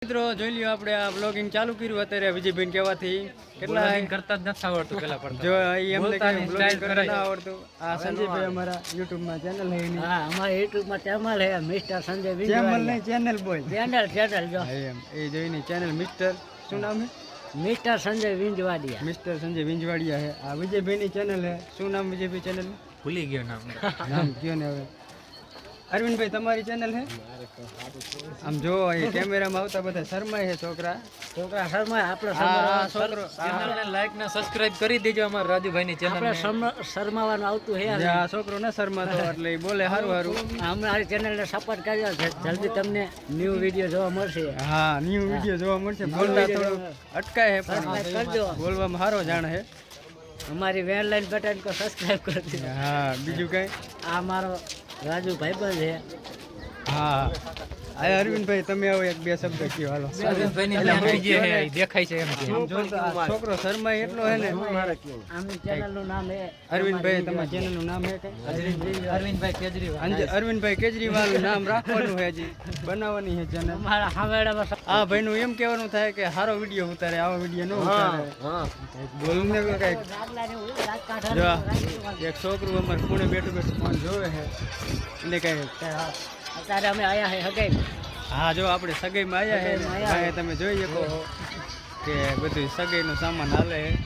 મિત્રો જોઈ લ્યો આપણે આ બ્લોગિંગ ચાલુ કર્યું અત્યારે વિજયભાઈ કહેવાથી કેટલા કરતા જ નથી આવડતું પેલા પડતા જો એમને કઈ બ્લોગિંગ કરતા ના આવડતું આ સંજયભાઈ અમારા YouTube માં ચેનલ હે એની હા અમારા YouTube માં ચેનલ હે મિસ્ટર સંજય ચેનલ વિંજવાડિયા નહીં ચેનલ બોલ ચેનલ જો હા, એમ એ જોઈને ચેનલ મિસ્ટર શું નામ હે મિસ્ટર સંજય વિંજવાડિયા મિસ્ટર સંજય વિંજવાડિયા હે આ વિજયભાઈ ની ચેનલ હે શું નામ વિજયભાઈ ચેનલ ભૂલી ગયો નામ નામ કયો ને હવે અરવિંદભાઈ તમારી ચેનલ હે આમ જો એ કેમેરામાં આવતા બધા શર્માય છે છોકરા શર્મા આપણો આ છોકરો ચેનલને લાઈક ને સબસ્ક્રાઇબ કરી દેજો અમારા રાજુભાઈની ચેનલ આપણે શર્માવાનું આવતું હે જે આ છોકરો ન શર્માતો એટલે ઈ બોલે હારું હારું અમારી ચેનલને સપોર્ટ કરજો જલ્દી તમને ન્યૂ વિડીયો જોવા મળશે હા ન્યુ વિડીયો જોવા મળશે બોલતા થોડું અટકાય હે સબસ્ક્રાઇબ પણ કરજો બોલવામાં સારો જાણ હે અમારી વેન લાઈન બટન કો સબસ્ક્રાઇબ કરી દીધો હા બીજું કઈ આ મારો રાજુ ભાઈબંધ છે હા આ અરવિંદભાઈ તમે આવો એક બે શબ્દ કયો હાલો રાજુભાઈની ચેનલ જે હે ઈ દેખાય છે એમ કે આમ જો તો આ છોકરો શર્માય એટલો હે ને આમની ચેનલનું નામ છે અરવિંદભાઈ તમારા ચેનલનું નામ હે કઈ અરવિંદભાઈ કેજરીવાલ અરવિંદભાઈ કેજરીવાલ નામ રાખવાનું છે હજી બનાવવાની છે ચેનલ અમારા હાવેડામાં આ ભાઈનું એમ કહેવાનું થાય કે સારો વિડીયો ઉતારે આવો વિડીયો ન ઉતારે બોલને કઈક જો આ એક છોકરું અમારે પુણે બેઠું બેઠું ફોન જોવે છે એટલે કઈ અત્યારે અમે આયા હે હગાઈ હા જો આપણે સગાઈમાં આવ્યા છે સગાઈમાં આયા ભાઈ તમે જોઈ શકો કે બધું સગાઈનું સામાન હાલે છે